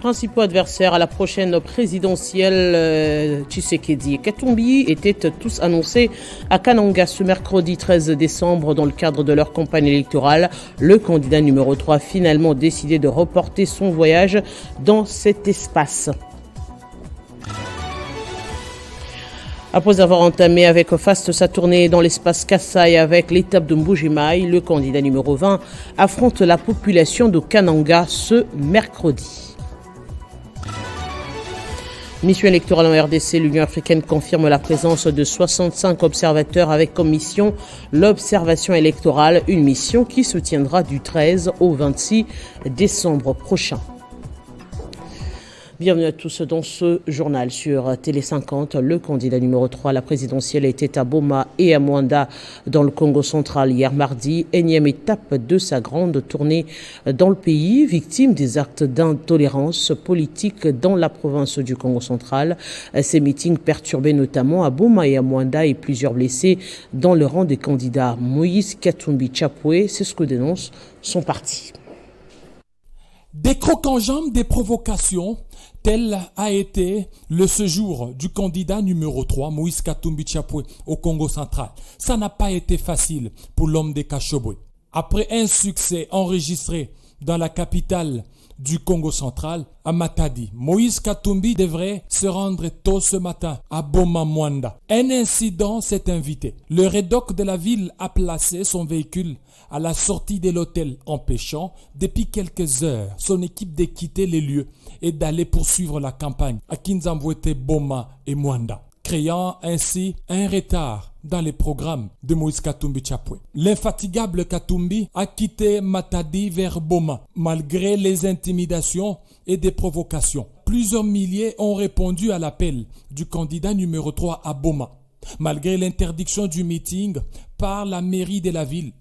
principaux adversaires à la prochaine présidentielle, Tshisekedi et Katumbi, étaient tous annoncés à Kananga ce mercredi 13 décembre dans le cadre de leur campagne électorale. Le candidat numéro 3 a finalement décidé de reporter son voyage dans cet espace. Après avoir entamé avec faste sa tournée dans l'espace Kasaï avec l'étape de Mbujimaï, le candidat numéro 20 affronte la population de Kananga ce mercredi. Mission électorale en RDC, l'Union africaine confirme la présence de 65 observateurs avec comme mission l'observation électorale, une mission qui se tiendra du 13 au 26 décembre prochain. Bienvenue à tous dans ce journal sur Télé 50. Le candidat numéro 3 à la présidentielle était à Boma et à Mwanda dans le Congo central hier mardi, énième étape de sa grande tournée dans le pays, victime des actes d'intolérance politique dans la province du Congo central. Ces meetings perturbaient notamment à Boma et à Mwanda et plusieurs blessés dans le rang des candidats. Moïse Katumbi Chapwe, c'est ce que dénonce son parti. Des crocs en jambes, des provocations, tel a été le séjour du candidat numéro 3, Moïse Katumbi Chapwe, au Congo central. Ça n'a pas été facile pour l'homme des Kashobwe. Après un succès enregistré dans la capitale du Congo central, à Matadi, Moïse Katumbi devrait se rendre tôt ce matin à Boma-Mwanda. Un incident s'est invité. Le rédoc de la ville a placé son véhicule à la sortie de l'hôtel, empêchant depuis quelques heures son équipe de quitter les lieux et d'aller poursuivre la campagne à Kinzambwete, Boma et Mwanda, créant ainsi un retard dans les programmes de Moïse Katumbi Chapwe. L'infatigable Katumbi a quitté Matadi vers Boma, malgré les intimidations et des provocations. Plusieurs milliers ont répondu à l'appel du candidat numéro 3 à Boma, malgré l'interdiction du meeting par la mairie de la ville.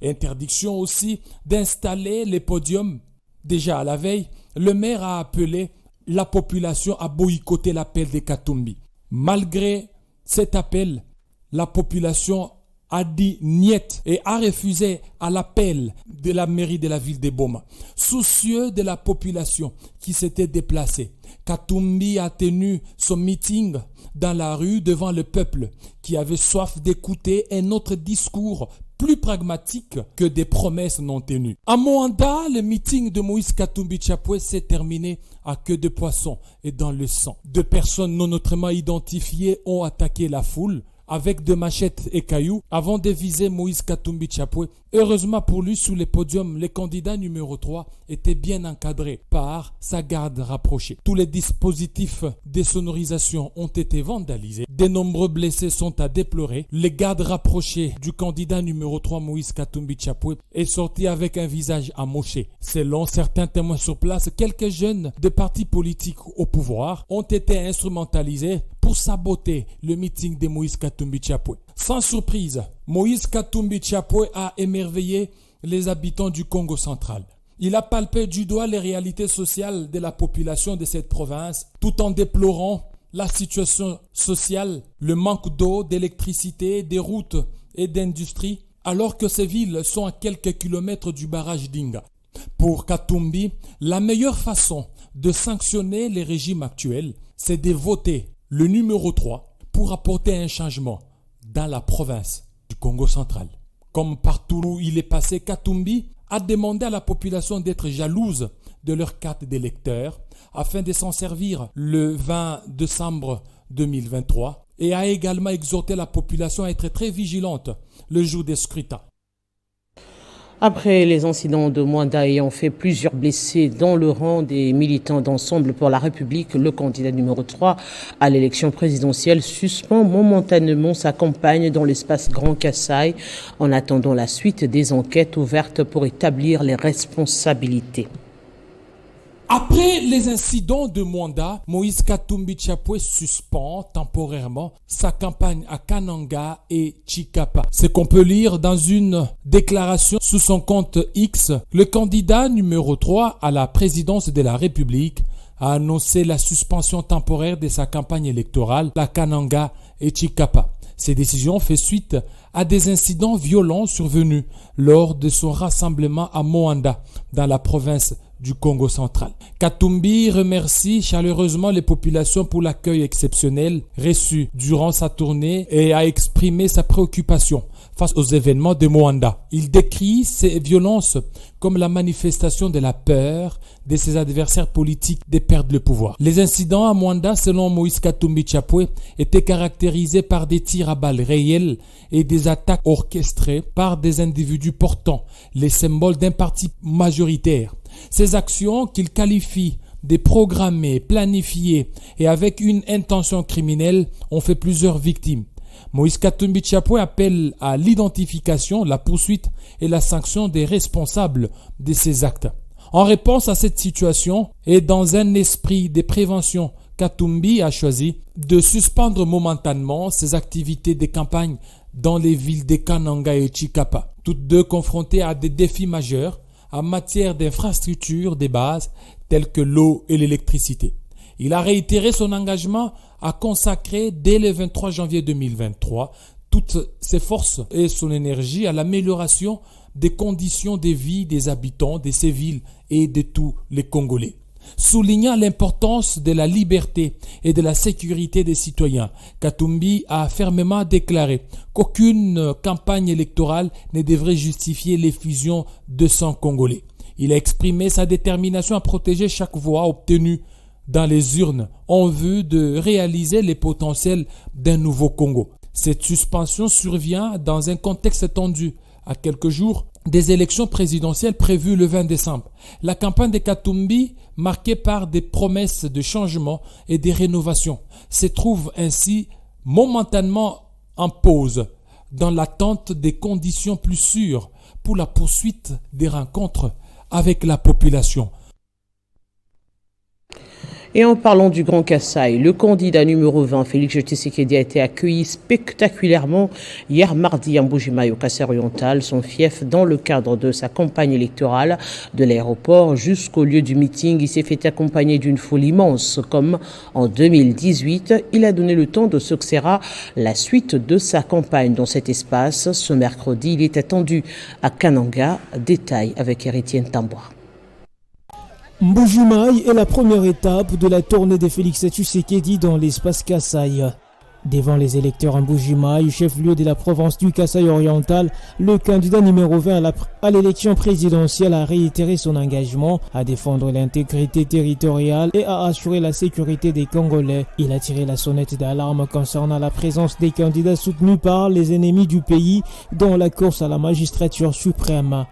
Interdiction aussi d'installer les podiums. Déjà à la veille, le maire a appelé la population à boycotter l'appel de Katumbi. Malgré cet appel, la population a dit niet et a refusé à l'appel de la mairie de la ville de Boma. Soucieux de la population qui s'était déplacée, Katumbi a tenu son meeting dans la rue devant le peuple qui avait soif d'écouter un autre discours plus pragmatique que des promesses non tenues. À Mwanda, le meeting de Moïse Katumbi Chapwe s'est terminé à queue de poisson et dans le sang. 2 personnes non autrement identifiées ont attaqué la foule avec des machettes et cailloux avant de viser Moïse Katumbi Chapwe. Heureusement pour lui, sous les podiums, le candidat numéro 3 était bien encadré par sa garde rapprochée. Tous les dispositifs de sonorisation ont été vandalisés. De nombreux blessés sont à déplorer. Le garde rapproché du candidat numéro 3, Moïse Katumbi Chapwe, est sorti avec un visage amoché. Selon certains témoins sur place, quelques jeunes de partis politiques au pouvoir ont été instrumentalisés pour saboter le meeting de Moïse Katumbi Chapwe. Sans surprise, Moïse Katumbi Chapwe a émerveillé les habitants du Congo central. Il a palpé du doigt les réalités sociales de la population de cette province, tout en déplorant la situation sociale, le manque d'eau, d'électricité, des routes et d'industrie, alors que ces villes sont à quelques kilomètres du barrage d'Inga. Pour Katumbi, la meilleure façon de sanctionner les régimes actuels, c'est de voter le numéro 3 pour apporter un changement dans la province du Congo central. Comme partout où il est passé, Katumbi a demandé à la population d'être jalouse de leur carte d'électeur afin de s'en servir le 20 décembre 2023 et a également exhorté la population à être très vigilante le jour des scrutins. Après les incidents de Mwanda ayant fait plusieurs blessés dans le rang des militants d'Ensemble pour la République, le candidat numéro 3 à l'élection présidentielle suspend momentanément sa campagne dans l'espace Grand Kasaï en attendant la suite des enquêtes ouvertes pour établir les responsabilités. Après les incidents de Mwanda, Moïse Katumbi Chapwe suspend temporairement sa campagne à Kananga et Chikapa. C'est qu'on peut lire dans une déclaration sous son compte X. Le candidat numéro 3 à la présidence de la République a annoncé la suspension temporaire de sa campagne électorale à Kananga et Chikapa. Ces décisions font suite à des incidents violents survenus lors de son rassemblement à Moanda, dans la province du Congo central. Katumbi remercie chaleureusement les populations pour l'accueil exceptionnel reçu durant sa tournée et a exprimé sa préoccupation face aux événements de Moanda. Il décrit ces violences comme la manifestation de la peur de ses adversaires politiques de perdre le pouvoir. Les incidents à Moanda, selon Moïse Katumbi Tchapwe, étaient caractérisés par des tirs à balles réels et des attaques orchestrées par des individus portant les symboles d'un parti majoritaire. Ces actions qu'il qualifie de programmées, planifiées et avec une intention criminelle ont fait plusieurs victimes. Moïse Katumbi Tchapwe appelle à l'identification, la poursuite et la sanction des responsables de ces actes. En réponse à cette situation et dans un esprit de prévention, Katumbi a choisi de suspendre momentanément ses activités de campagne dans les villes de Kananga et Chikapa, toutes deux confrontées à des défis majeurs en matière d'infrastructures de base telles que l'eau et l'électricité. Il a réitéré son engagement à consacrer dès le 23 janvier 2023 toutes ses forces et son énergie à l'amélioration des conditions de vie des habitants de ces villes et de tous les Congolais. Soulignant l'importance de la liberté et de la sécurité des citoyens, Katumbi a fermement déclaré qu'aucune campagne électorale ne devrait justifier l'effusion de sang congolais. Il a exprimé sa détermination à protéger chaque voix obtenue dans les urnes en vue de réaliser les potentiels d'un nouveau Congo. Cette suspension survient dans un contexte tendu, à quelques jours des élections présidentielles prévues le 20 décembre. La campagne de Katumbi, marquée par des promesses de changement et de rénovation, se trouve ainsi momentanément en pause, dans l'attente des conditions plus sûres pour la poursuite des rencontres avec la population. Et en parlant du Grand Kasaï, le candidat numéro 20, Félix Tshisekedi, a été accueilli spectaculairement hier mardi en Mbuji-Mayi au Kasaï-Oriental, son fief, dans le cadre de sa campagne électorale. De l'aéroport jusqu'au lieu du meeting, il s'est fait accompagner d'une foule immense. Comme en 2018, il a donné le temps de ce que sera la suite de sa campagne dans cet espace. Ce mercredi, il est attendu à Kananga. Détail avec Héritier Ntamboa. Mbuji-Mayi est la première étape de la tournée de Félix Tshisekedi dans l'espace Kasaï. Devant les électeurs en Mbuji-Mayi, chef-lieu de la province du Kasaï-Oriental, le candidat numéro 20 à l'élection présidentielle a réitéré son engagement à défendre l'intégrité territoriale et à assurer la sécurité des Congolais. Il a tiré la sonnette d'alarme concernant la présence des candidats soutenus par les ennemis du pays dans la course à la magistrature suprême.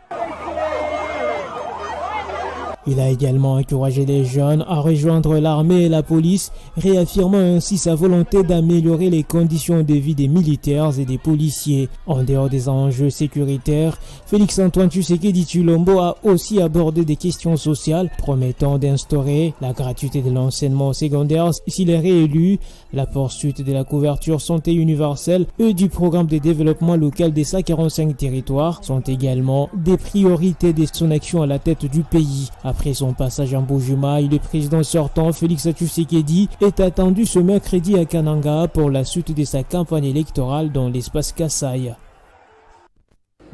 Il a également encouragé les jeunes à rejoindre l'armée et la police, réaffirmant ainsi sa volonté d'améliorer les conditions de vie des militaires et des policiers. En dehors des enjeux sécuritaires, Félix-Antoine Tshisekedi Tshilombo a aussi abordé des questions sociales, promettant d'instaurer la gratuité de l'enseignement secondaire s'il est réélu, la poursuite de la couverture santé universelle et du programme de développement local des 145 territoires sont également des priorités de son action à la tête du pays. Après son passage en Mbuji-Mayi, le président sortant Félix Tshisekedi est attendu ce mercredi à Kananga pour la suite de sa campagne électorale dans l'espace Kasaï.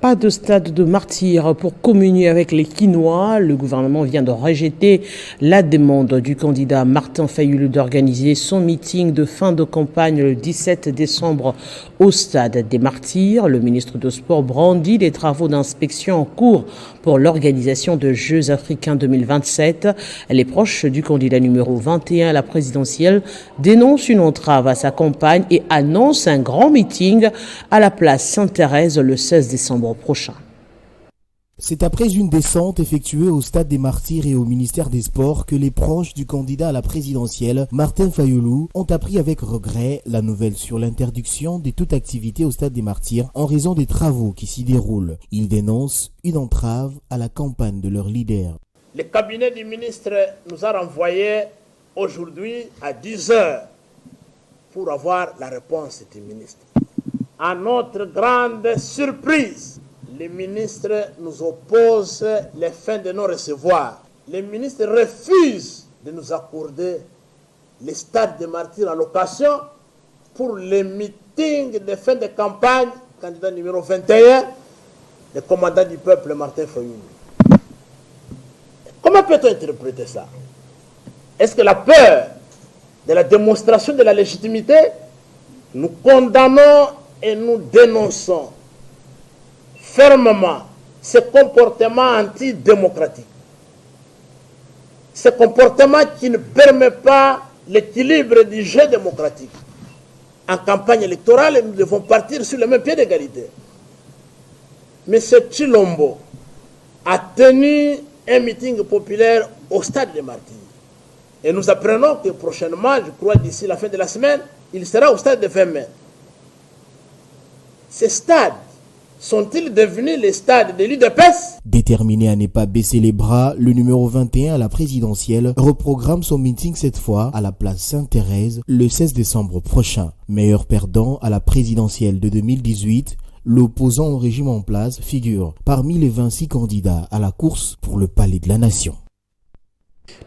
Pas de stade de martyr pour communier avec les Kinois. Le gouvernement vient de rejeter la demande du candidat Martin Fayulu d'organiser son meeting de fin de campagne le 17 décembre au stade des Martyrs. Le ministre de Sport brandit les travaux d'inspection en cours pour l'organisation de Jeux africains 2027. Les proches du candidat numéro 21 à la présidentielle dénoncent une entrave à sa campagne et annoncent un grand meeting à la place Sainte-Thérèse le 16 décembre prochain. C'est après une descente effectuée au stade des Martyrs et au ministère des Sports que les proches du candidat à la présidentielle, Martin Fayulu, ont appris avec regret la nouvelle sur l'interdiction de toute activité au stade des Martyrs en raison des travaux qui s'y déroulent. Ils dénoncent une entrave à la campagne de leur leader. Le cabinet du ministre nous a renvoyé aujourd'hui à 10 h pour avoir la réponse du ministre. À notre grande surprise, le ministre nous oppose les fins de non-recevoir. Le ministre refuse de nous accorder le stade des Martyrs en location pour les meetings de fin de campagne, candidat numéro 21, le commandant du peuple Martin Fayulu. Comment peut-on interpréter ça? Est-ce que la peur de la démonstration de la légitimité? Nous condamnons et nous dénonçons fermement ce comportement antidémocratique. Ce comportement qui ne permet pas l'équilibre du jeu démocratique. En campagne électorale, nous devons partir sur le même pied d'égalité. M. Chilombo a tenu un meeting populaire au stade de Martyrs. Et nous apprenons que prochainement, je crois d'ici la fin de la semaine, il sera au stade de 20 mai. Ces stades sont-ils devenus les stades de l'UDPS? Déterminé à ne pas baisser les bras, le numéro 21 à la présidentielle reprogramme son meeting cette fois à la place Sainte-Thérèse le 16 décembre prochain. Meilleur perdant à la présidentielle de 2018, l'opposant au régime en place figure parmi les 26 candidats à la course pour le palais de la nation.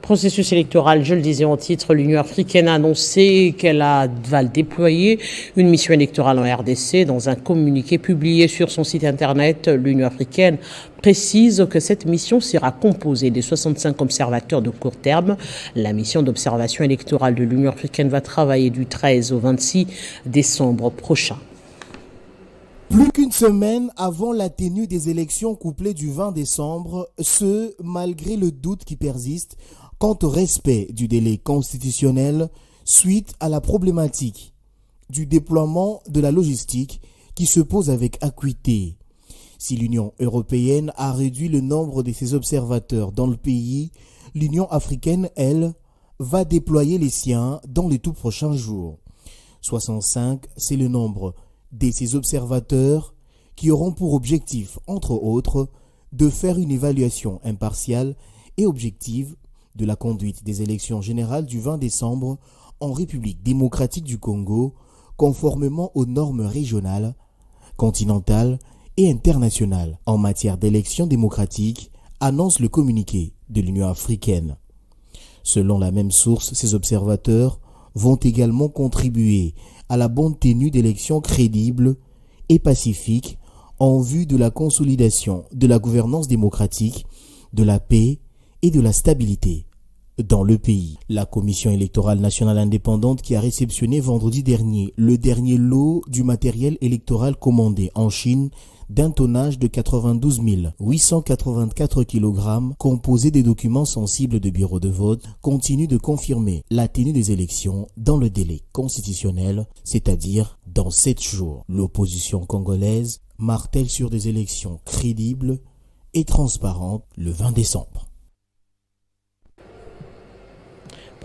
Processus électoral, je le disais en titre, l'Union africaine a annoncé qu'elle va déployer une mission électorale en RDC. Dans un communiqué publié sur son site internet, l'Union africaine précise que cette mission sera composée des 65 observateurs de court terme. La mission d'observation électorale de l'Union africaine va travailler du 13 au 26 décembre prochain. Plus qu'une semaine avant la tenue des élections couplées du 20 décembre, ce malgré le doute qui persiste quant au respect du délai constitutionnel suite à la problématique du déploiement de la logistique qui se pose avec acuité. Si l'Union européenne a réduit le nombre de ses observateurs dans le pays, l'Union africaine, elle, va déployer les siens dans les tout prochains jours. 65, c'est le nombre de ces observateurs qui auront pour objectif, entre autres, de faire une évaluation impartiale et objective de la conduite des élections générales du 20 décembre en République démocratique du Congo, conformément aux normes régionales, continentales et internationales en matière d'élections démocratiques, annonce le communiqué de l'Union africaine. Selon la même source, ces observateurs vont également contribuer à la bonne tenue d'élections crédibles et pacifiques en vue de la consolidation de la gouvernance démocratique, de la paix et de la stabilité dans le pays. La Commission électorale nationale indépendante qui a réceptionné vendredi dernier le dernier lot du matériel électoral commandé en Chine d'un tonnage de 92 884 kg composé des documents sensibles de bureaux de vote, continue de confirmer la tenue des élections dans le délai constitutionnel, c'est-à-dire dans 7 jours. L'opposition congolaise martèle sur des élections crédibles et transparentes le 20 décembre.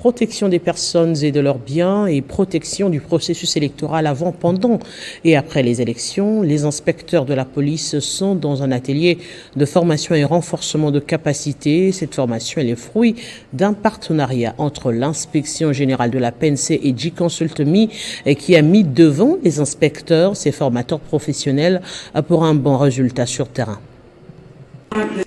Protection des personnes et de leurs biens et protection du processus électoral avant, pendant et après les élections. Les inspecteurs de la police sont dans un atelier de formation et renforcement de capacité. Cette formation est le fruit d'un partenariat entre l'inspection générale de la PNC et J-Consult.me qui a mis devant les inspecteurs, ces formateurs professionnels, pour un bon résultat sur terrain.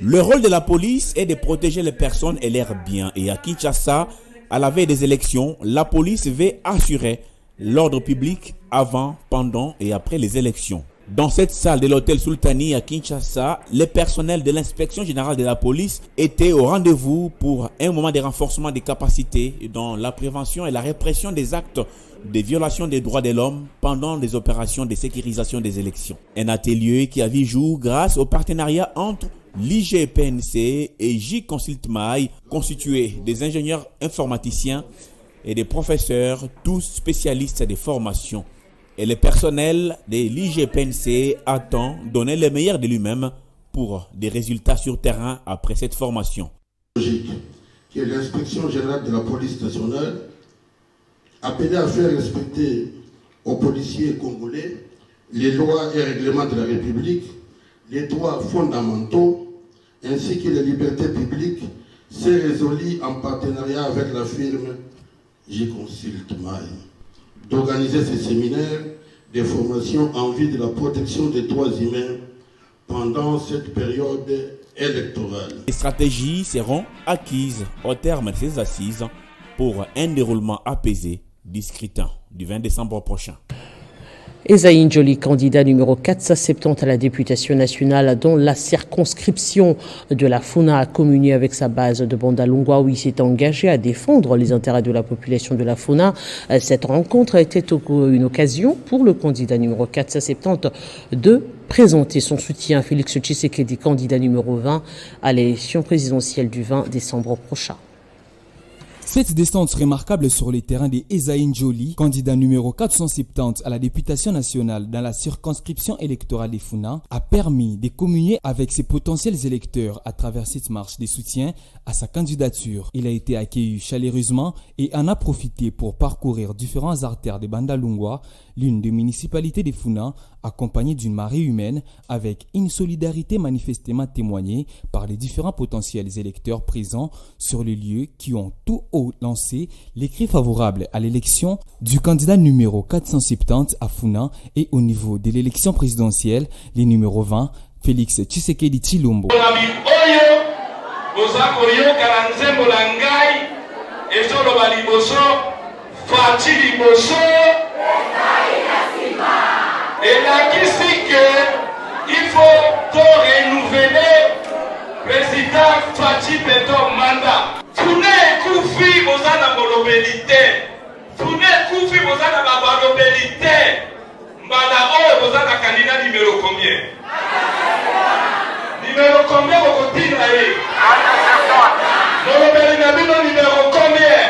Le rôle de la police est de protéger les personnes et leurs biens. Et à Kinshasa, à la veille des élections, la police veut assurer l'ordre public avant, pendant et après les élections. Dans cette salle de l'hôtel Sultani à Kinshasa, les personnels de l'inspection générale de la police étaient au rendez-vous pour un moment de renforcement des capacités dans la prévention et la répression des actes de violation des droits de l'homme pendant les opérations de sécurisation des élections. Un atelier qui a vu jour grâce au partenariat entre l'IGPNC et J-Consult.me, constitué des ingénieurs informaticiens et des professeurs, tous spécialistes des formations. Et le personnel de l'IGPNC attend donner le meilleur de lui-même pour des résultats sur terrain après cette formation. Qui est l'inspection générale de la police nationale, appelée à faire respecter aux policiers congolais les lois et règlements de la République, les droits fondamentaux ainsi que les libertés publiques, s'est résolu en partenariat avec la firme J-Consult.me d'organiser ces séminaires de formation en vue de la protection des droits humains pendant cette période électorale. Les stratégies seront acquises au terme de ces assises pour un déroulement apaisé du scrutin du 20 décembre prochain. Esaïn Joli, candidat numéro 470 à la députation nationale dont la circonscription de la Funa a communié avec sa base de Bandalungwa où il s'est engagé à défendre les intérêts de la population de la Funa. Cette rencontre était une occasion pour le candidat numéro 470 de présenter son soutien à Félix Tshisekedi, candidat numéro 20 à l'élection présidentielle du 20 décembre prochain. Cette descente remarquable sur les terrains des Esaïn Joli, candidat numéro 470 à la députation nationale dans la circonscription électorale des Funa, a permis de communier avec ses potentiels électeurs à travers cette marche de soutien à sa candidature. Il a été accueilli chaleureusement et en a profité pour parcourir différents artères de Bandalungwa, l'une des municipalités des Funa, accompagnée d'une marée humaine avec une solidarité manifestement témoignée par les différents potentiels électeurs présents sur les lieux qui ont tout haut lancé les cris favorables à l'élection du candidat numéro 470 à Funa et au niveau de l'élection présidentielle, les numéro 20, Félix Tshisekedi Tshilombo. Et là, qui c'est qu'il faut renouveler le président Fachi Beto mandat. Fune Koufi Bozana Bolobelité. Fune Koufi Bozana Bolobelité. Mbala O Bozana candidat numéro combien? Numéro combien au continent? Bolobelité numéro combien?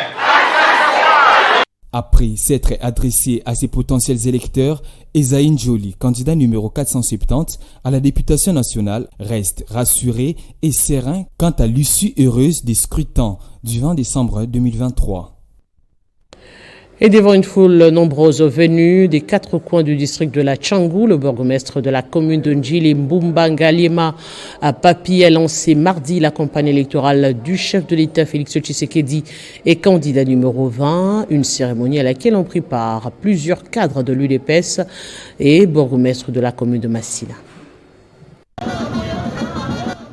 Après s'être adressé à ses potentiels électeurs, Esaïn Joli, candidat numéro 470 à la députation nationale, reste rassuré et serein quant à l'issue heureuse des scrutins du 20 décembre 2023. Et devant une foule nombreuse venue des quatre coins du district de la Tchangou, le bourgmestre de la commune de Ndjili, Mbumba Ngaliema Papi, a lancé mardi la campagne électorale du chef de l'État Félix Tshisekedi et candidat numéro 20, une cérémonie à laquelle ont pris part plusieurs cadres de l'UDPS et bourgmestre de la commune de Massina.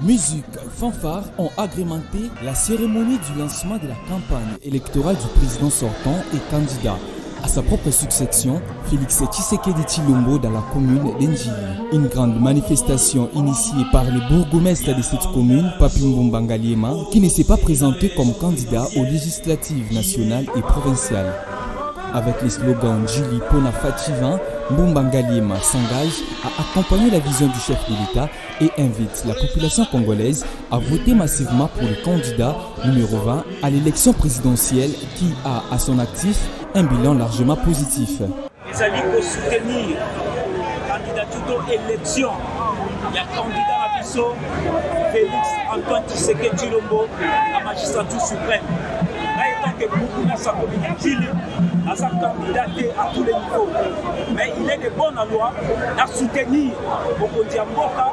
Musique, fanfares ont agrémenté la cérémonie du lancement de la campagne électorale du président sortant et candidat à sa propre succession, Félix Tshisekedi Tshilombo dans la commune d'Ndjili. Une grande manifestation initiée par le bourgmestre de cette commune, Papi Mbumba Ngaliema, qui ne s'est pas présenté comme candidat aux législatives nationales et provinciales. Avec les slogans Ndjili Pona Fativan, Mbumba Ngaliema s'engage à accompagner la vision du chef de l'État et invite la population congolaise à voter massivement pour le candidat numéro 20 à l'élection présidentielle qui a à son actif un bilan largement positif. Les amis pour soutenir la candidature d'élection, il y a candidat à Bisso, Félix Antoine Tshisekedi Tshilombo, la magistrature suprême. Là, étant que beaucoup de sa commune à sa candidature à tous les niveaux. Mais il est de bonne loi à soutenir Bokondiamboka.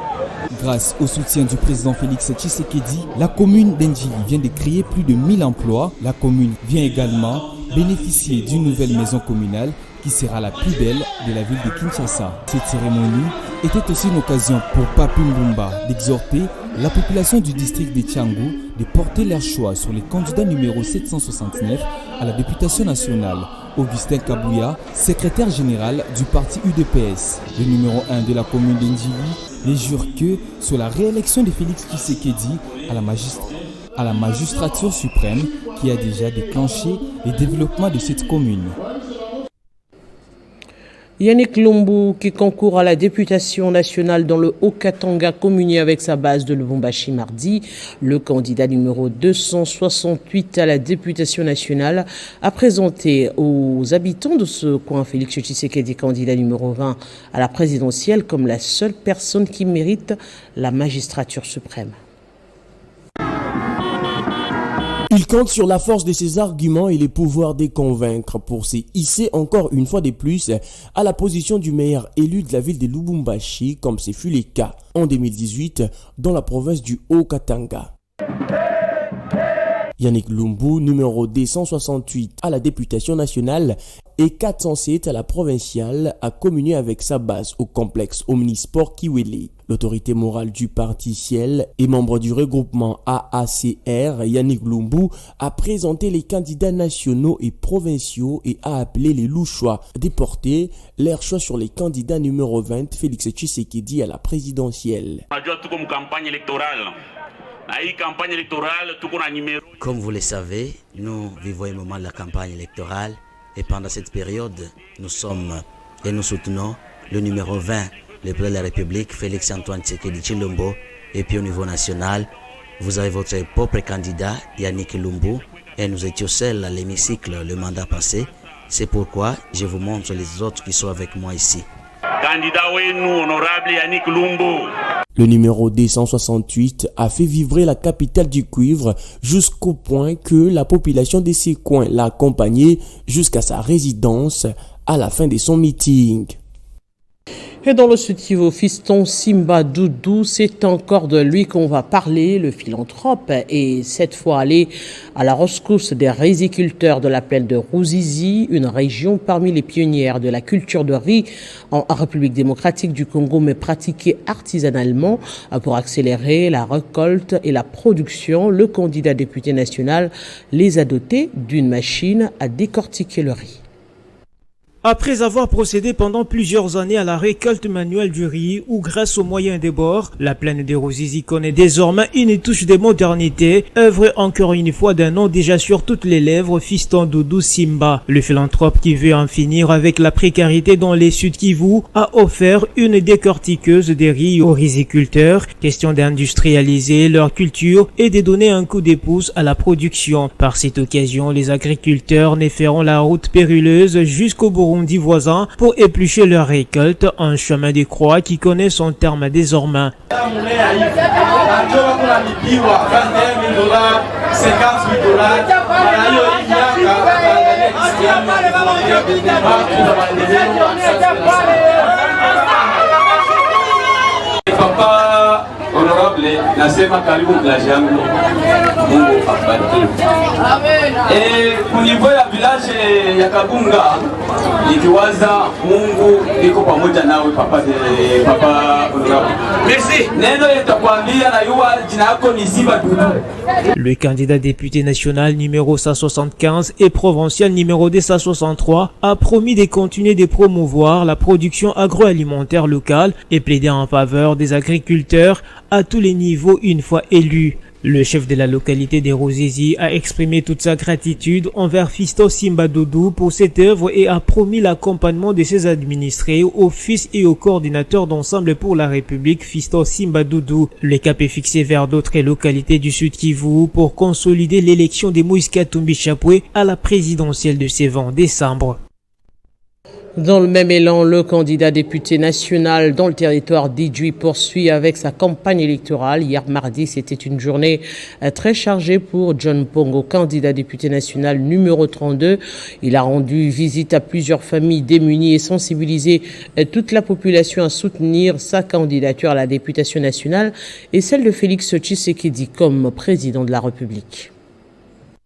Grâce au soutien du président Félix Tshisekedi, la commune d'Ndjili vient de créer plus de 1000 emplois. La commune vient également bénéficier d'une nouvelle maison communale qui sera la plus belle de la ville de Kinshasa. Cette cérémonie était aussi une occasion pour Papi Mbumba d'exhorter la population du district de Tchangou de porter leur choix sur les candidats numéro 769 à la députation nationale. Augustin Kabouya, secrétaire général du parti UDPS, le numéro 1 de la commune d'Ndjili, ne jure que sur la réélection de Félix Tshisekedi à la magistrature suprême qui a déjà déclenché le développement de cette commune. Yannick Lumbu, qui concourt à la députation nationale dans le Haut-Katanga, communié avec sa base de Lubumbashi mardi. Le candidat numéro 268 à la députation nationale a présenté aux habitants de ce coin Félix Tshisekedi, candidat numéro 20 à la présidentielle, comme la seule personne qui mérite la magistrature suprême. Il compte sur la force de ses arguments et le pouvoir de convaincre pour se hisser encore une fois de plus à la position du meilleur élu de la ville de Lubumbashi, comme ce fut le cas en 2018 dans la province du Haut-Katanga. Yannick Lumbu, numéro 268 à la députation nationale et 407 à la provinciale, a communié avec sa base au complexe Omnisport Kiwele. L'autorité morale du parti Ciel et membre du regroupement AACR, Yannick Lumbu, a présenté les candidats nationaux et provinciaux et a appelé les louchois de porter leur choix sur les candidats numéro 20, Félix Tshisekedi à la présidentielle. Comme vous le savez, nous vivons un moment de la campagne électorale et pendant cette période, nous sommes et nous soutenons le numéro 20, le président de la République, Félix Antoine Tshisekedi Tshilombo. Et puis au niveau national, vous avez votre propre candidat, Yannick Lumbu, et nous étions seuls à l'hémicycle le mandat passé. C'est pourquoi je vous montre les autres qui sont avec moi ici. Candidat nous honorable Yannick Lumbu. Le numéro 268 a fait vibrer la capitale du cuivre jusqu'au point que la population de ces coins l'a accompagné jusqu'à sa résidence à la fin de son meeting. Et dans le soutien au fiston Simba Doudou, c'est encore de lui qu'on va parler, le philanthrope, et cette fois aller à la rescousse des riziculteurs de la plaine de Ruzizi, une région parmi les pionnières de la culture de riz en République démocratique du Congo, mais pratiquée artisanalement pour accélérer la récolte et la production. Le candidat député national les a dotés d'une machine à décortiquer le riz. Après avoir procédé pendant plusieurs années à la récolte manuelle du riz, ou grâce aux moyens des bords, la plaine de Ruzizi connaît désormais une touche de modernité, œuvre encore une fois d'un nom déjà sur toutes les lèvres, fiston Doudou Simba. Le philanthrope qui veut en finir avec la précarité dans les Sud Kivu a offert une décortiqueuse des riz aux riziculteurs, question d'industrialiser leur culture et de donner un coup de pouce à la production. Par cette occasion, les agriculteurs ne feront la route périlleuse jusqu'au Burundi voisin pour éplucher leur récolte, un chemin de croix qui connaît son terme désormais. Papa honorable, nasema karibu village yangu Mungu abariki. Kunivyo ya village ya Kabunga nikiwaza Mungu iko pamoja nawe papa honorable. Merci. Neno nitakwambia na yuwa jina yako ni Simba Doudou. Le candidat député national numéro 175 et provincial numéro 263 a promis de continuer de promouvoir la production agroalimentaire locale et plaider en faveur des agriculteurs à tous les niveaux une fois élus. Le chef de la localité de Ruzizi a exprimé toute sa gratitude envers Fiston Simba Doudou pour cette œuvre et a promis l'accompagnement de ses administrés, au fils et au coordinateur d'ensemble pour la République Fiston Simba Doudou. Le cap est fixé vers d'autres localités du Sud Kivu pour consolider l'élection de Moïse Katumbi Chapwe à la présidentielle de ce 20 décembre. Dans le même élan, le candidat député national dans le territoire d'Idjouï poursuit avec sa campagne électorale. Hier mardi, c'était une journée très chargée pour John Pongo, candidat député national numéro 32. Il a rendu visite à plusieurs familles démunies et sensibilisé toute la population à soutenir sa candidature à la députation nationale et celle de Félix Tshisekedi comme président de la République.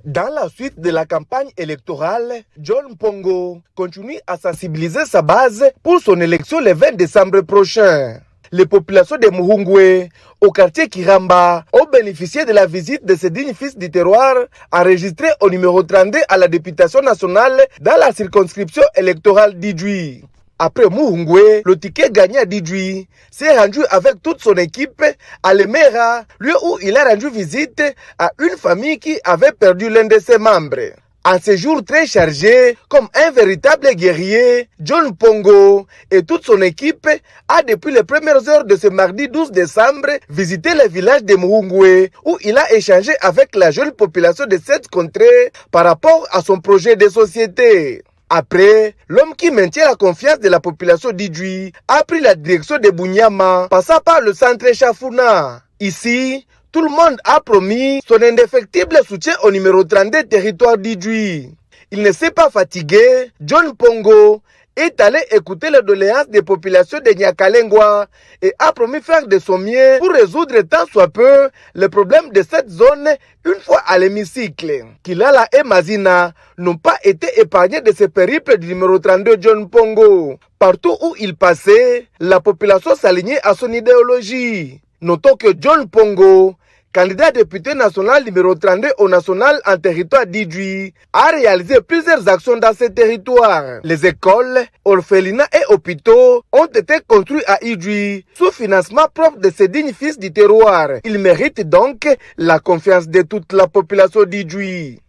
Dans la suite de la campagne électorale, John Pongo continue à sensibiliser sa base pour son élection le 20 décembre prochain. Les populations de Muhungwe, au quartier Kiramba, ont bénéficié de la visite de ce digne fils du terroir enregistré au numéro 32 à la députation nationale dans la circonscription électorale d'Idjouï. Après Muhungwe, le ticket gagné à Didjouï s'est rendu avec toute son équipe à Lemera, lieu où il a rendu visite à une famille qui avait perdu l'un de ses membres. En ce jour très chargé, comme un véritable guerrier, John Pongo et toute son équipe a depuis les premières heures de ce mardi 12 décembre visité le village de Muhungwe où il a échangé avec la jeune population de cette contrée par rapport à son projet de société. Après, l'homme qui maintient la confiance de la population d'Idjouï a pris la direction de Bunyama, passant par le centre Chafuna. Ici, tout le monde a promis son indéfectible soutien au numéro 32 territoire d'Idjouï. Il ne s'est pas fatigué, John Pongo est allé écouter les doléances des populations de Nyakalengwa et a promis faire de son mieux pour résoudre tant soit peu les problèmes de cette zone une fois à l'hémicycle. Kilala et Mazina n'ont pas été épargnés de ce périple du numéro 32 John Pongo. Partout où il passait, la population s'alignait à son idéologie. Notons que John Pongo, candidat député national numéro 32 au national en territoire d'Idjouy, a réalisé plusieurs actions dans ces territoires. Les écoles, orphelinats et hôpitaux ont été construits à Idjouy sous financement propre de ces dignes fils du terroir. Il mérite donc la confiance de toute la population d'Idjouy.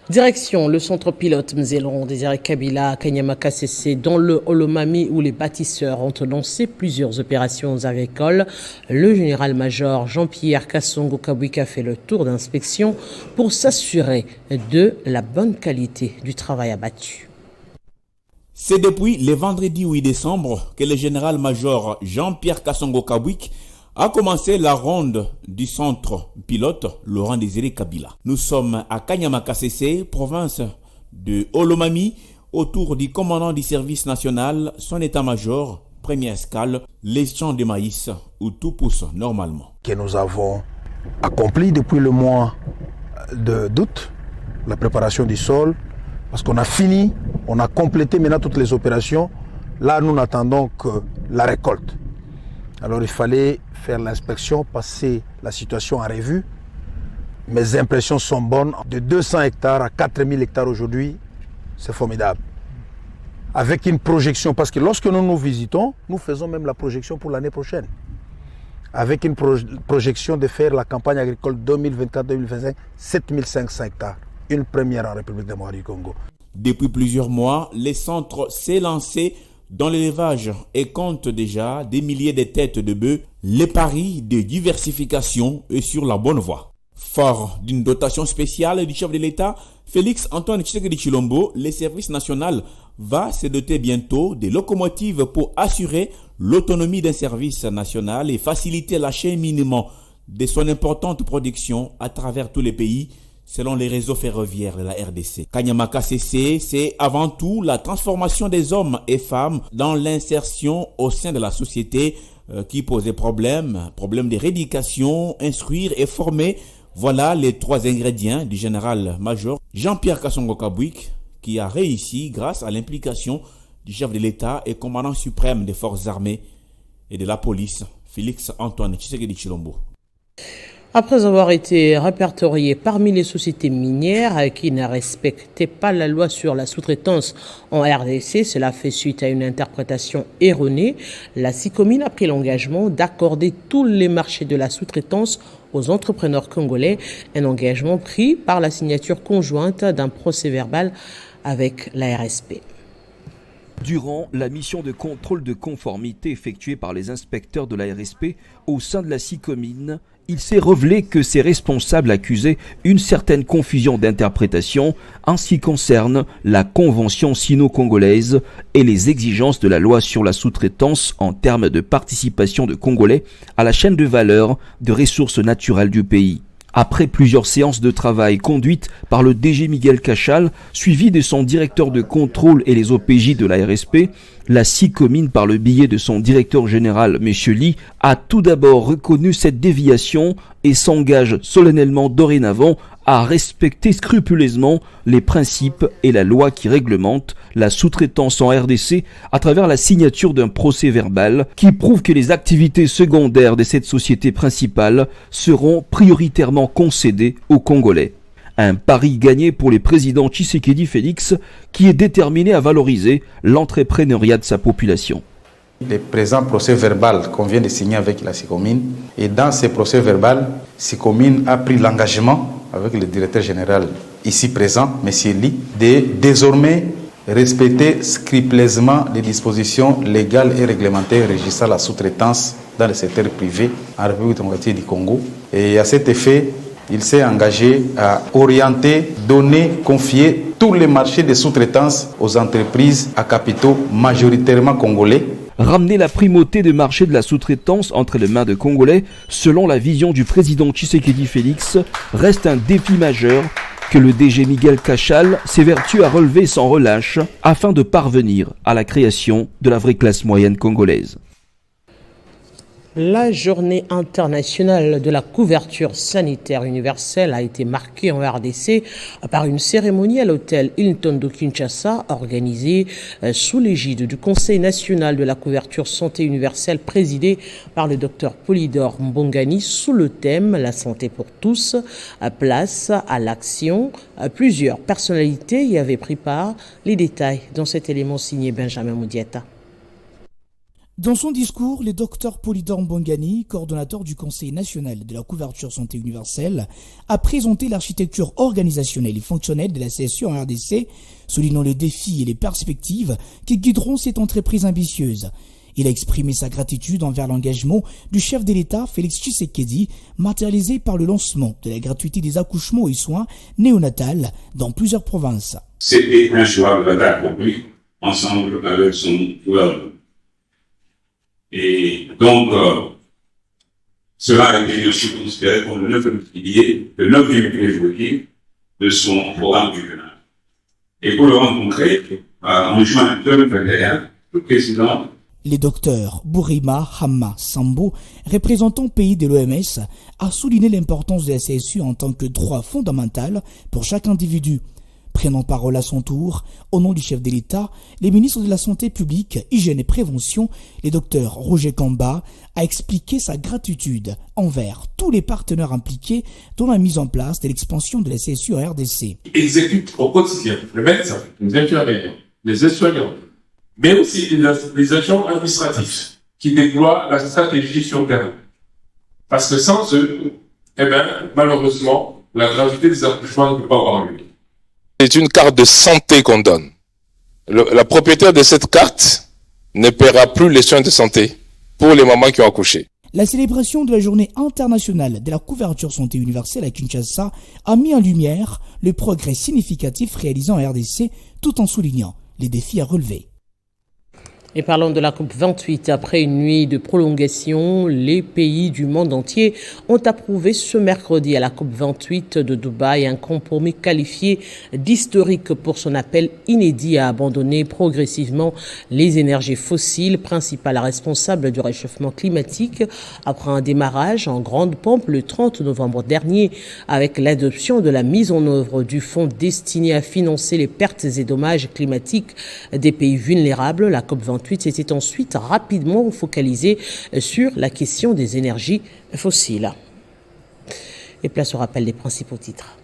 Direction le centre pilote Mzelon Désiré Kabila à Kanyamaka CC dans le Olomami où les bâtisseurs ont lancé plusieurs opérations agricoles. Le général-major Jean-Pierre Kassongo Kabwika fait le tour d'inspection pour s'assurer de la bonne qualité du travail abattu. C'est depuis le vendredi 8 décembre que le général-major Jean-Pierre Kassongo Kabwika a commencé la ronde du centre pilote Laurent Désiré Kabila. Nous sommes à Kanyamaka CC, province de Olomami, autour du commandant du service national, son état-major, première escale, les champs de maïs où tout pousse normalement. Que nous avons accompli depuis le mois d'août, la préparation du sol, parce qu'on a fini, on a complété maintenant toutes les opérations. Là, nous n'attendons que la récolte. Alors il fallait faire l'inspection, passer la situation en revue. Mes impressions sont bonnes. De 200 hectares à 4000 hectares aujourd'hui, c'est formidable. Avec une projection, parce que lorsque nous nous visitons, nous faisons même la projection pour l'année prochaine. Avec une projection de faire la campagne agricole 2024-2025, 7500 hectares. Une première en République démocratique du Congo. Depuis plusieurs mois, le centre s'est lancé dans l'élevage et compte déjà des milliers de têtes de bœufs. Les paris de diversification est sur la bonne voie. Fort d'une dotation spéciale du chef de l'État, Félix Antoine Tshisekedi Tshilombo, le service national va se doter bientôt des locomotives pour assurer l'autonomie d'un service national et faciliter l'acheminement de son importante production à travers tous les pays, selon les réseaux ferroviaires de la RDC. Kanyamaka CC, c'est avant tout la transformation des hommes et femmes dans l'insertion au sein de la société qui pose des problèmes de rééducation, instruire et former. Voilà les trois ingrédients du général-major Jean-Pierre Kassongo Kabwika qui a réussi grâce à l'implication du chef de l'État et commandant suprême des forces armées et de la police, Félix Antoine Tshisekedi Tshilombo. Après avoir été répertorié parmi les sociétés minières qui ne respectaient pas la loi sur la sous-traitance en RDC, cela fait suite à une interprétation erronée. La SICOMIN a pris l'engagement d'accorder tous les marchés de la sous-traitance aux entrepreneurs congolais, un engagement pris par la signature conjointe d'un procès-verbal avec la RSP. Durant la mission de contrôle de conformité effectuée par les inspecteurs de la RSP au sein de la SICOMIN, il s'est révélé que ces responsables accusaient une certaine confusion d'interprétation en ce qui concerne la convention sino-congolaise et les exigences de la loi sur la sous-traitance en termes de participation de Congolais à la chaîne de valeur de ressources naturelles du pays. Après plusieurs séances de travail conduites par le DG Miguel Cachal, suivi de son directeur de contrôle et les OPJ de la RSP, la SICOMIN, par le biais de son directeur général, M. Lee, a tout d'abord reconnu cette déviation et s'engage solennellement dorénavant à respecter scrupuleusement les principes et la loi qui réglementent la sous-traitance en RDC à travers la signature d'un procès verbal qui prouve que les activités secondaires de cette société principale seront prioritairement concédées aux Congolais. Un pari gagné pour les présidents Tshisekedi Félix qui est déterminé à valoriser l'entrepreneuriat de sa population. Le présent procès verbal qu'on vient de signer avec la SICOMIN, et dans ce procès verbal, SICOMIN a pris l'engagement avec le directeur général ici présent, M. Lee, de désormais respecter scrupuleusement les dispositions légales et réglementaires régissant la sous-traitance dans le secteur privé en République démocratique du Congo. Et à cet effet, il s'est engagé à orienter, donner, confier tous les marchés de sous-traitance aux entreprises à capitaux majoritairement congolais. Ramener la primauté des marchés de la sous-traitance entre les mains de Congolais, selon la vision du président Tshisekedi Félix, reste un défi majeur que le DG Miguel Cachal s'évertue à relever sans relâche afin de parvenir à la création de la vraie classe moyenne congolaise. La journée internationale de la couverture sanitaire universelle a été marquée en RDC par une cérémonie à l'hôtel Hilton de Kinshasa organisée sous l'égide du Conseil national de la couverture santé universelle présidé par le docteur Polydor Mbongani sous le thème « La santé pour tous, place à l'action ». Plusieurs personnalités y avaient pris part. Les détails dans cet élément signé Benjamin Moudiata. Dans son discours, le docteur Polydor Mbongani, coordonnateur du Conseil national de la couverture santé universelle, a présenté l'architecture organisationnelle et fonctionnelle de la CSU en RDC, soulignant les défis et les perspectives qui guideront cette entreprise ambitieuse. Il a exprimé sa gratitude envers l'engagement du chef de l'État, Félix Tshisekedi, matérialisé par le lancement de la gratuité des accouchements et soins néonatals dans plusieurs provinces. C'était un choix que l'État a accompli ensemble avec son gouvernement. Et donc, cela a été aussi considéré comme le 9e pilier de son programme régional. Et pour le rencontrer, en juin 2021, le président... Le docteur Bourima Hamma Sambo, représentant pays de l'OMS, a souligné l'importance de la CSU en tant que droit fondamental pour chaque individu. Prenant parole à son tour, au nom du chef de l'État, les ministres de la Santé publique, Hygiène et Prévention, le docteur Roger Kamba, a expliqué sa gratitude envers tous les partenaires impliqués dans la mise en place de l'expansion de la CSU en RDC. Exécutent au quotidien les médecins, les infirmières, les aides-soignants, mais aussi les agents administratifs qui déploient la stratégie sur le terrain. Parce que sans eux, malheureusement, la gravité des accouchements ne peut pas avoir lieu. C'est une carte de santé qu'on donne. La propriétaire de cette carte ne paiera plus les soins de santé pour les mamans qui ont accouché. La célébration de la journée internationale de la couverture santé universelle à Kinshasa a mis en lumière le progrès significatif réalisé en RDC tout en soulignant les défis à relever. Et parlons de la COP28. Après une nuit de prolongation, les pays du monde entier ont approuvé ce mercredi à la COP28 de Dubaï un compromis qualifié d'historique pour son appel inédit à abandonner progressivement les énergies fossiles, principales responsables du réchauffement climatique, après un démarrage en grande pompe le 30 novembre dernier avec l'adoption de la mise en œuvre du fonds destiné à financer les pertes et dommages climatiques des pays vulnérables. La COP28 s'était ensuite rapidement focalisé sur la question des énergies fossiles. Et place au rappel des principaux titres.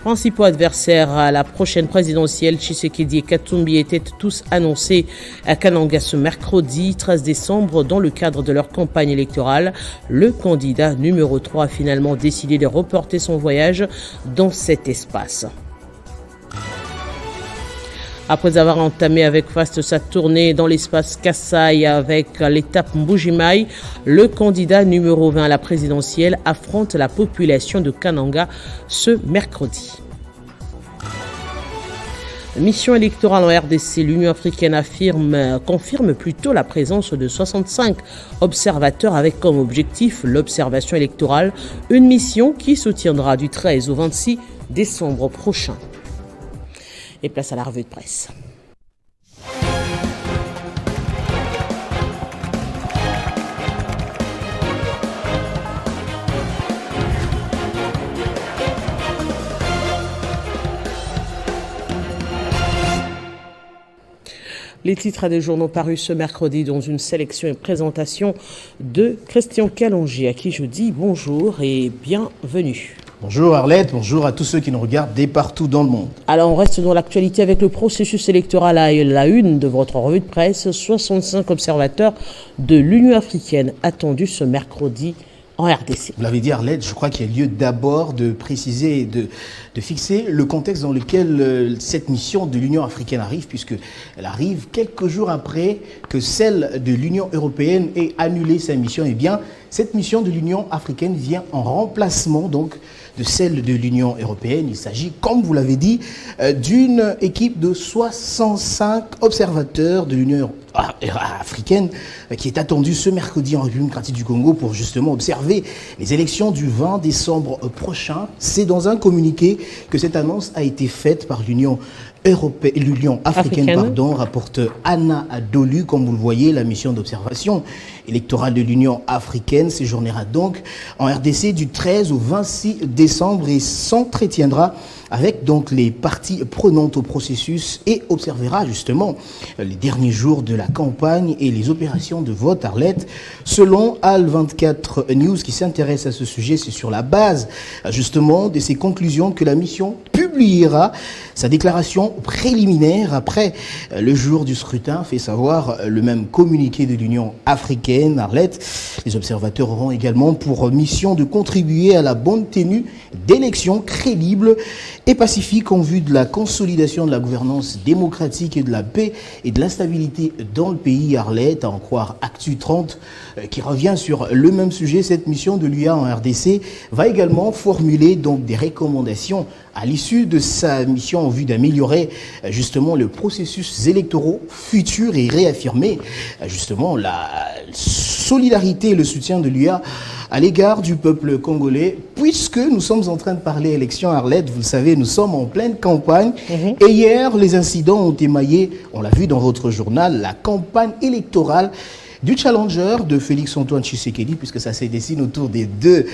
Principaux adversaires à la prochaine présidentielle, Tshisekedi et Katumbi étaient tous annoncés à Kananga ce mercredi 13 décembre dans le cadre de leur campagne électorale. Le candidat numéro 3 a finalement décidé de reporter son voyage dans cet espace. Après avoir entamé avec faste sa tournée dans l'espace Kassai avec l'étape Mbujimai, le candidat numéro 20 à la présidentielle affronte la population de Kananga ce mercredi. Mission électorale en RDC, l'Union africaine confirme plutôt la présence de 65 observateurs avec comme objectif l'observation électorale, une mission qui se tiendra du 13 au 26 décembre prochain. Et place à la revue de presse. Les titres des journaux parus ce mercredi dans une sélection et présentation de Christian Calongi, à qui je dis bonjour et bienvenue. Bonjour Arlette, bonjour à tous ceux qui nous regardent dès partout dans le monde. Alors on reste dans l'actualité avec le processus électoral à la une de votre revue de presse. 65 observateurs de l'Union africaine attendus ce mercredi en RDC. Vous l'avez dit Arlette, je crois qu'il y a lieu d'abord de préciser et de fixer le contexte dans lequel cette mission de l'Union africaine arrive, puisqu'elle arrive quelques jours après que celle de l'Union européenne ait annulé sa mission. Eh bien, Cette mission de l'Union africaine vient en remplacement donc de celle de l'Union européenne. Il s'agit, comme vous l'avez dit, d'une équipe de 65 observateurs de l'Union africaine qui est attendue ce mercredi en République démocratique du Congo pour justement observer les élections du 20 décembre prochain. C'est dans un communiqué que cette annonce a été faite par l'Union africaine, rapporte Anna Adolu. Comme vous le voyez, la mission d'observation électorale de l'Union africaine séjournera donc en RDC du 13 au 26 décembre et s'entretiendra avec donc les parties prenantes au processus et observera justement les derniers jours de la campagne et les opérations de vote. Arlette, selon Al24 News qui s'intéresse à ce sujet, c'est sur la base justement de ces conclusions que la mission publiera sa déclaration préliminaire après le jour du scrutin, fait savoir le même communiqué de l'Union africaine. Arlette, les observateurs auront également pour mission de contribuer à la bonne tenue d'élections crédibles et pacifiques en vue de la consolidation de la gouvernance démocratique et de la paix et de la stabilité dans le pays. Arlette, à en croire Actu 30, qui revient sur le même sujet. Cette mission de l'UA en RDC va également formuler donc des recommandations à l'issue de sa mission en vue d'améliorer justement le processus électoral futur et réaffirmer justement la solidarité et le soutien de l'UA à l'égard du peuple congolais, puisque nous sommes en train de parler élection. Arlette, vous le savez, nous sommes en pleine campagne. Et hier, les incidents ont émaillé, on l'a vu dans votre journal, la campagne électorale du challenger de Félix-Antoine Tshisekedi, puisque ça se dessine autour des deux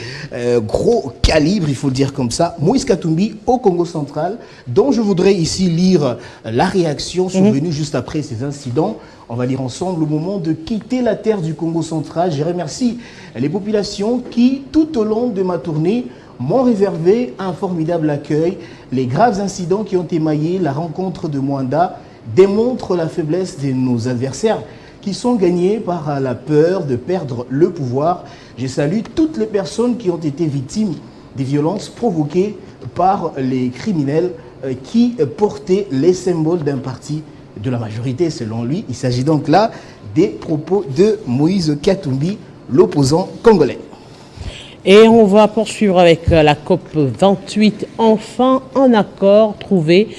gros calibres, il faut le dire comme ça, Moïse Katumbi au Congo central, dont je voudrais ici lire la réaction survenue juste après ces incidents. On va lire ensemble: au moment de quitter la terre du Congo central, je remercie les populations qui, tout au long de ma tournée, m'ont réservé un formidable accueil. Les graves incidents qui ont émaillé la rencontre de Mwanda démontrent la faiblesse de nos adversaires qui sont gagnés par la peur de perdre le pouvoir. Je salue toutes les personnes qui ont été victimes des violences provoquées par les criminels qui portaient les symboles d'un parti de la majorité, selon lui. Il s'agit donc là des propos de Moïse Katumbi, l'opposant congolais. Et on va poursuivre avec la COP28. Enfin, un accord trouvé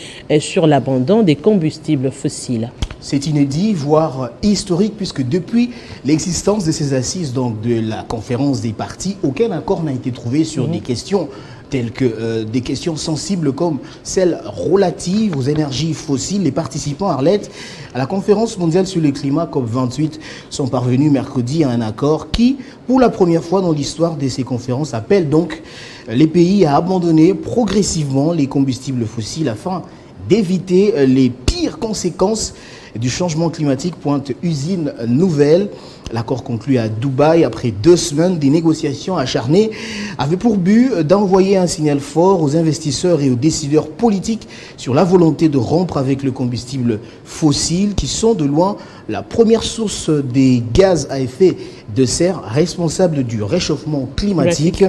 sur l'abandon des combustibles fossiles. C'est inédit, voire historique, puisque depuis l'existence de ces assises, donc de la conférence des partis, aucun accord n'a été trouvé sur des questions telles que des questions sensibles comme celles relatives aux énergies fossiles. Les participants, Arlette, à la conférence mondiale sur le climat COP28 sont parvenus mercredi à un accord qui, pour la première fois dans l'histoire de ces conférences, appelle donc les pays à abandonner progressivement les combustibles fossiles afin d'éviter les pires conséquences du changement climatique, pointe Usine Nouvelle. L'accord conclu à Dubaï après 2 semaines des négociations acharnées avait pour but d'envoyer un signal fort aux investisseurs et aux décideurs politiques sur la volonté de rompre avec le combustible fossile qui sont de loin la première source des gaz à effet de serre responsables du réchauffement climatique.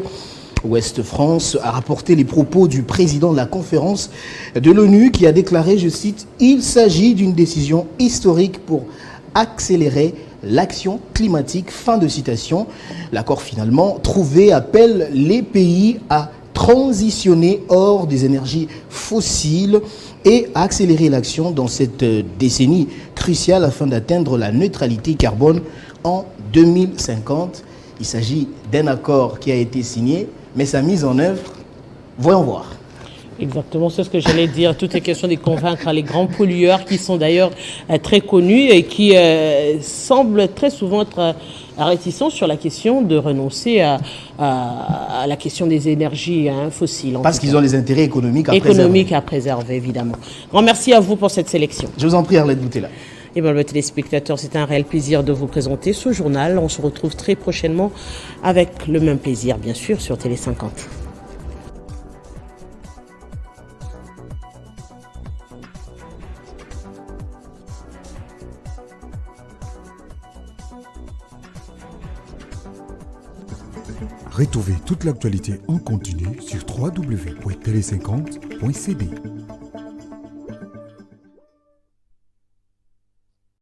Ouest France a rapporté les propos du président de la conférence de l'ONU qui a déclaré, je cite, « Il s'agit d'une décision historique pour accélérer l'action climatique ». Fin de citation. L'accord finalement trouvé appelle les pays à transitionner hors des énergies fossiles et à accélérer l'action dans cette décennie cruciale afin d'atteindre la neutralité carbone en 2050. Il s'agit d'un accord qui a été signé, mais sa mise en œuvre, voyons voir. Exactement, c'est ce que j'allais dire. Tout est question de convaincre les grands pollueurs qui sont d'ailleurs très connus et qui semblent très souvent être réticents sur la question de renoncer à la question des énergies fossiles. Parce qu'ils ont des intérêts économiques à préserver, évidemment. Grand merci à vous pour cette sélection. Je vous en prie, Arlette Boutella. Et bien, les téléspectateurs, c'est un réel plaisir de vous présenter ce journal. On se retrouve très prochainement avec le même plaisir, bien sûr, sur Télé 50. Retrouvez toute l'actualité en continu sur www.tele50.cd.